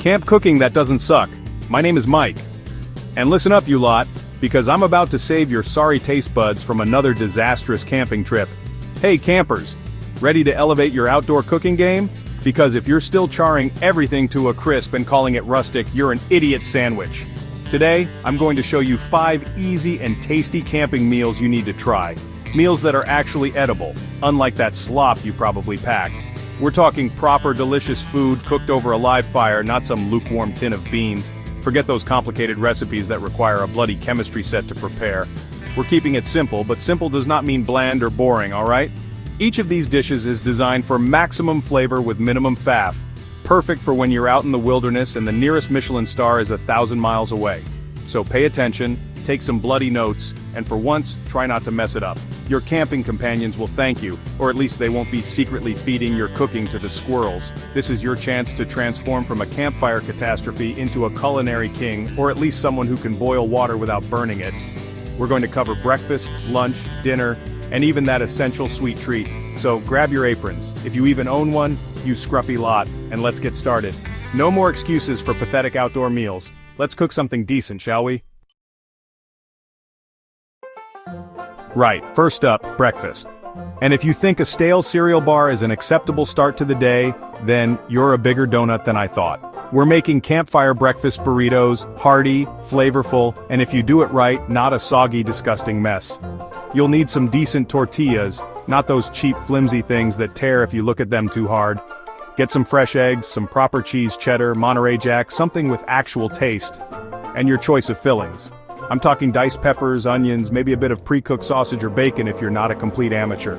Camp cooking that doesn't suck. My name is Mike. And listen up, you lot, because I'm about to save your sorry taste buds from another disastrous camping trip. Hey campers, ready to elevate your outdoor cooking game? Because if you're still charring everything to a crisp and calling it rustic, you're an idiot sandwich. Today, I'm going to show you 5 easy and tasty camping meals you need to try. Meals that are actually edible, unlike that slop you probably packed. We're talking proper delicious food cooked over a live fire, not some lukewarm tin of beans. Forget those complicated recipes that require a bloody chemistry set to prepare. We're keeping it simple, but simple does not mean bland or boring, alright? Each of these dishes is designed for maximum flavor with minimum faff. Perfect for when you're out in the wilderness and the nearest Michelin star is 1,000 miles away. So pay attention, take some bloody notes, and for once, try not to mess it up. Your camping companions will thank you, or at least they won't be secretly feeding your cooking to the squirrels. This is your chance to transform from a campfire catastrophe into a culinary king, or at least someone who can boil water without burning it. We're going to cover breakfast, lunch, dinner, and even that essential sweet treat. So grab your aprons, if you even own one, you scruffy lot, and let's get started. No more excuses for pathetic outdoor meals. Let's cook something decent, shall we? Right, first up, breakfast. And if you think a stale cereal bar is an acceptable start to the day, then you're a bigger donut than I thought. We're making campfire breakfast burritos, hearty, flavorful, and if you do it right, not a soggy, disgusting mess. You'll need some decent tortillas, not those cheap flimsy things that tear if you look at them too hard. Get some fresh eggs, some proper cheese, cheddar, Monterey Jack, something with actual taste. And your choice of fillings. I'm talking diced peppers, onions, maybe a bit of pre-cooked sausage or bacon if you're not a complete amateur.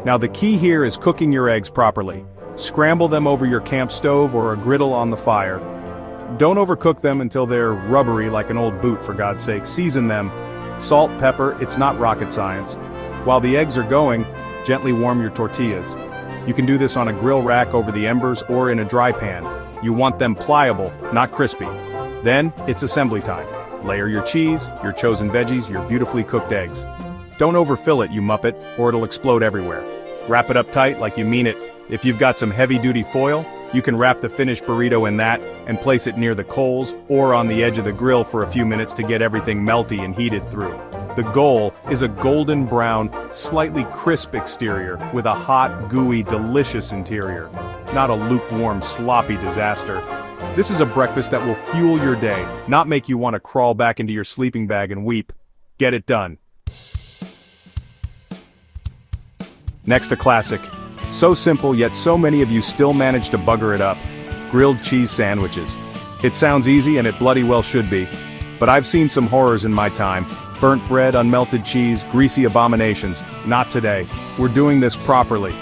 Now the key here is cooking your eggs properly. Scramble them over your camp stove or a griddle on the fire. Don't overcook them until they're rubbery like an old boot, for God's sake. Season them. Salt, pepper, it's not rocket science. While the eggs are going, gently warm your tortillas. You can do this on a grill rack over the embers or in a dry pan. You want them pliable, not crispy. Then, it's assembly time. Layer your cheese, your chosen veggies, your beautifully cooked eggs. Don't overfill it, you muppet, or it'll explode everywhere. Wrap it up tight like you mean it. If you've got some heavy-duty foil, you can wrap the finished burrito in that and place it near the coals or on the edge of the grill for a few minutes to get everything melty and heated through. The goal is a golden brown, slightly crisp exterior with a hot, gooey, delicious interior. Not a lukewarm, sloppy disaster. This is a breakfast that will fuel your day, not make you want to crawl back into your sleeping bag and weep. Get it done. Next, a classic. So simple, yet so many of you still manage to bugger it up. Grilled cheese sandwiches. It sounds easy and it bloody well should be. But I've seen some horrors in my time. Burnt bread, unmelted cheese, greasy abominations. Not today. We're doing this properly.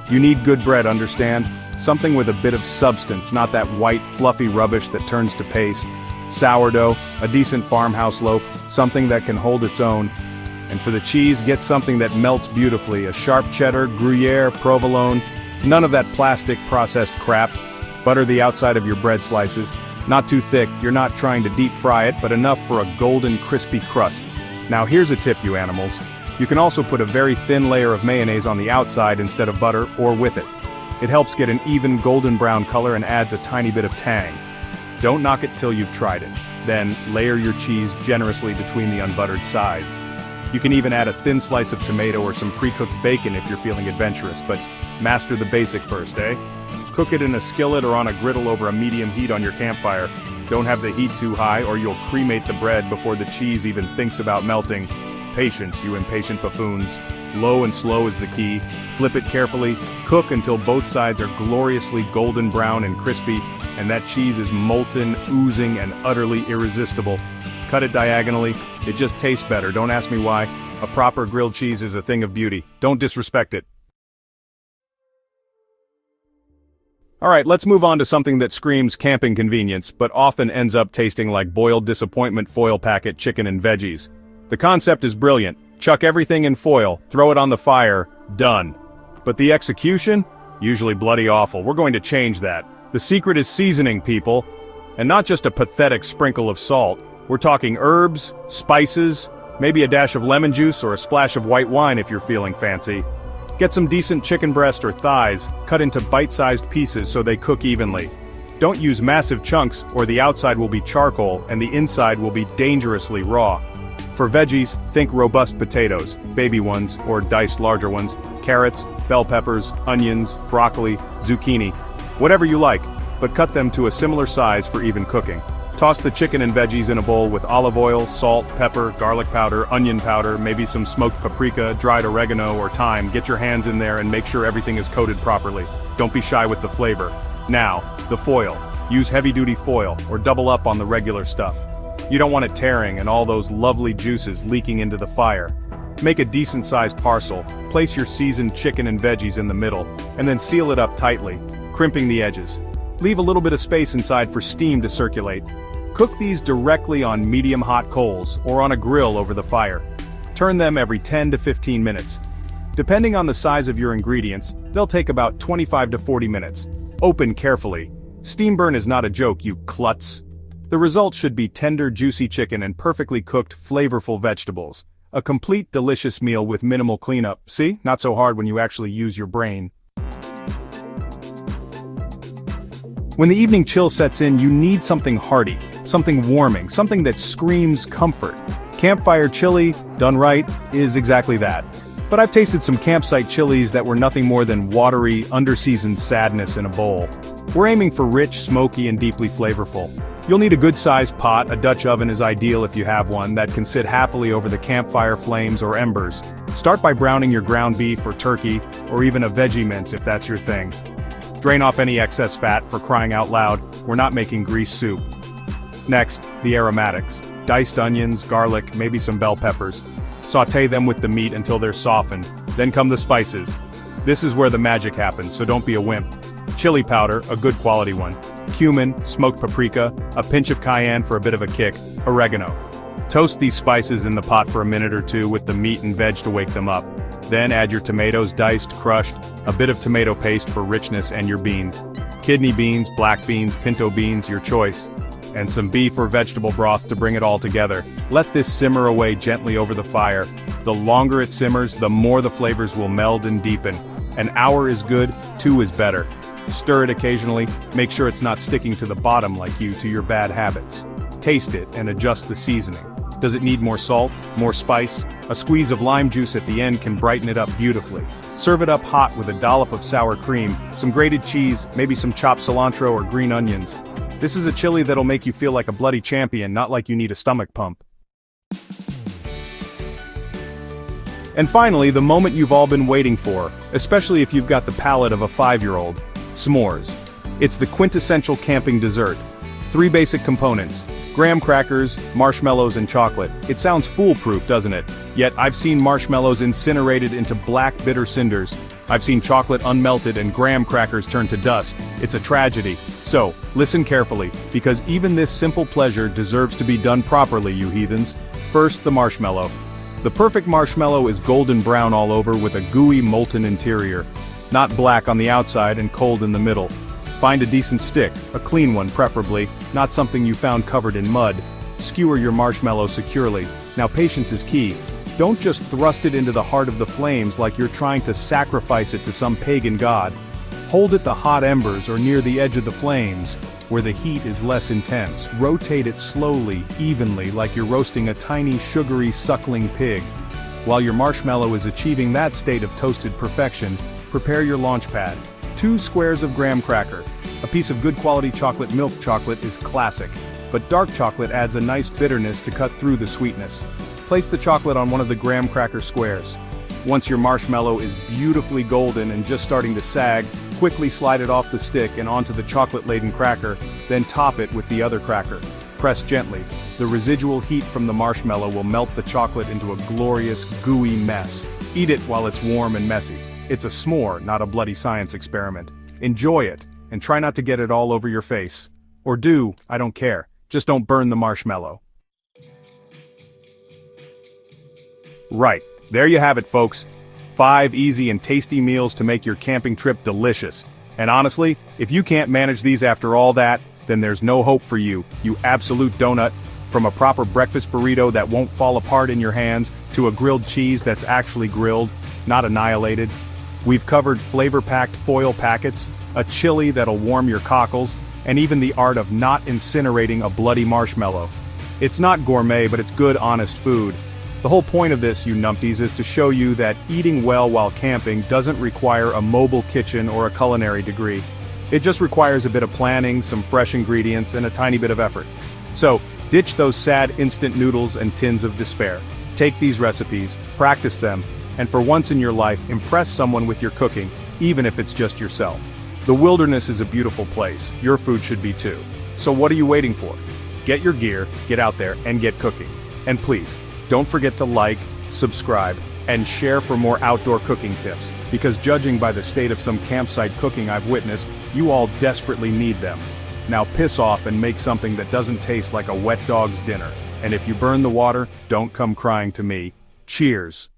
You need good bread, understand? Something with a bit of substance, not that white, fluffy rubbish that turns to paste. Sourdough, a decent farmhouse loaf, something that can hold its own. And for the cheese, get something that melts beautifully, a sharp cheddar, Gruyere, provolone, none of that plastic processed crap. Butter the outside of your bread slices. Not too thick, you're not trying to deep fry it, but enough for a golden, crispy crust. Now here's a tip, you animals. You can also put a very thin layer of mayonnaise on the outside instead of butter, or with it. It helps get an even golden brown color and adds a tiny bit of tang. Don't knock it till you've tried it. Then, layer your cheese generously between the unbuttered sides. You can even add a thin slice of tomato or some pre-cooked bacon if you're feeling adventurous, but master the basic first, eh? Cook it in a skillet or on a griddle over a medium heat on your campfire. Don't have the heat too high or you'll cremate the bread before the cheese even thinks about melting. Patience, you impatient buffoons. Low and slow is the key. Flip it carefully, cook until both sides are gloriously golden brown and crispy, and that cheese is molten, oozing, and utterly irresistible. Cut it diagonally, it just tastes better, don't ask me why. A proper grilled cheese is a thing of beauty. Don't disrespect it. Alright, let's move on to something that screams camping convenience, but often ends up tasting like boiled disappointment foil packet chicken and veggies. The concept is brilliant. Chuck everything in foil, throw it on the fire, done. But the execution? Usually bloody awful. We're going to change that. The secret is seasoning, people. And not just a pathetic sprinkle of salt. We're talking herbs, spices, maybe a dash of lemon juice or a splash of white wine if you're feeling fancy. Get some decent chicken breast or thighs, cut into bite-sized pieces so they cook evenly. Don't use massive chunks or the outside will be charcoal and the inside will be dangerously raw. For veggies, think robust potatoes, baby ones or diced larger ones, carrots, bell peppers, onions, broccoli, zucchini, whatever you like, but cut them to a similar size for even cooking. Toss the chicken and veggies in a bowl with olive oil, salt, pepper, garlic powder, onion powder, maybe some smoked paprika, dried oregano or thyme. Get your hands in there and make sure everything is coated properly. Don't be shy with the flavor. Now, the foil. Use heavy-duty foil or double up on the regular stuff. You don't want it tearing and all those lovely juices leaking into the fire. Make a decent-sized parcel, place your seasoned chicken and veggies in the middle, and then seal it up tightly, crimping the edges. Leave a little bit of space inside for steam to circulate. Cook these directly on medium-hot coals or on a grill over the fire. Turn them every 10 to 15 minutes. Depending on the size of your ingredients, they'll take about 25 to 40 minutes. Open carefully. Steam burn is not a joke, you klutz. The result should be tender, juicy chicken and perfectly cooked, flavorful vegetables. A complete, delicious meal with minimal cleanup. See? Not so hard when you actually use your brain. When the evening chill sets in, you need something hearty, something warming, something that screams comfort. Campfire chili, done right, is exactly that. But I've tasted some campsite chilies that were nothing more than watery, underseasoned sadness in a bowl. We're aiming for rich, smoky, and deeply flavorful. You'll need a good-sized pot. A Dutch oven is ideal if you have one that can sit happily over the campfire flames or embers. Start by browning your ground beef or turkey, or even a veggie mince if that's your thing. Drain off any excess fat. For crying out loud, we're not making grease soup. Next, the aromatics. Diced onions, garlic, maybe some bell peppers. Sauté them with the meat until they're softened. Then come the spices. This is where the magic happens, so don't be a wimp. Chili powder, a good quality one. Cumin, smoked paprika, a pinch of cayenne for a bit of a kick, oregano. Toast these spices in the pot for a minute or two with the meat and veg to wake them up. Then add your tomatoes diced, crushed, a bit of tomato paste for richness and your beans. Kidney beans, black beans, pinto beans, your choice. And some beef or vegetable broth to bring it all together. Let this simmer away gently over the fire. The longer it simmers, the more the flavors will meld and deepen. An hour is good, 2 is better. Stir it occasionally, make sure it's not sticking to the bottom like you to your bad habits. Taste it and adjust the seasoning. Does it need more salt, more spice? A squeeze of lime juice at the end can brighten it up beautifully. Serve it up hot with a dollop of sour cream, some grated cheese, maybe some chopped cilantro or green onions. This is a chili that'll make you feel like a bloody champion, not like you need a stomach pump. And finally, the moment you've all been waiting for, especially if you've got the palate of a 5-year-old, s'mores. It's the quintessential camping dessert. 3 basic components: graham crackers, marshmallows, and chocolate. It sounds foolproof, doesn't it? Yet I've seen marshmallows incinerated into black, bitter cinders. I've seen chocolate unmelted and graham crackers turned to dust. It's a tragedy. So, listen carefully, because even this simple pleasure deserves to be done properly, you heathens. First, the marshmallow. The perfect marshmallow is golden brown all over with a gooey, molten interior. Not black on the outside and cold in the middle. Find a decent stick, a clean one preferably, not something you found covered in mud. Skewer your marshmallow securely. Now patience is key. Don't just thrust it into the heart of the flames like you're trying to sacrifice it to some pagan god. Hold it the hot embers or near the edge of the flames, where the heat is less intense. Rotate it slowly, evenly, like you're roasting a tiny, sugary, suckling pig. While your marshmallow is achieving that state of toasted perfection, prepare your launch pad. 2 squares of graham cracker. A piece of good quality chocolate milk chocolate is classic, but dark chocolate adds a nice bitterness to cut through the sweetness. Place the chocolate on one of the graham cracker squares. Once your marshmallow is beautifully golden and just starting to sag, quickly slide it off the stick and onto the chocolate-laden cracker, then top it with the other cracker. Press gently. The residual heat from the marshmallow will melt the chocolate into a glorious, gooey mess. Eat it while it's warm and messy. It's a s'more, not a bloody science experiment. Enjoy it, and try not to get it all over your face. Or do, I don't care. Just don't burn the marshmallow. Right, there you have it, folks. 5 easy and tasty meals to make your camping trip delicious. And honestly, if you can't manage these after all that, then there's no hope for you, you absolute donut. From a proper breakfast burrito that won't fall apart in your hands, to a grilled cheese that's actually grilled, not annihilated. We've covered flavor-packed foil packets, a chili that'll warm your cockles, and even the art of not incinerating a bloody marshmallow. It's not gourmet, but it's good, honest food. The whole point of this, you numpties, is to show you that eating well while camping doesn't require a mobile kitchen or a culinary degree. It just requires a bit of planning, some fresh ingredients, and a tiny bit of effort. So, ditch those sad instant noodles and tins of despair. Take these recipes, practice them, and for once in your life, impress someone with your cooking, even if it's just yourself. The wilderness is a beautiful place. Your food should be too. So what are you waiting for? Get your gear, get out there, and get cooking. And please, don't forget to like, subscribe, and share for more outdoor cooking tips, because judging by the state of some campsite cooking I've witnessed, you all desperately need them. Now piss off and make something that doesn't taste like a wet dog's dinner. And if you burn the water, don't come crying to me. Cheers.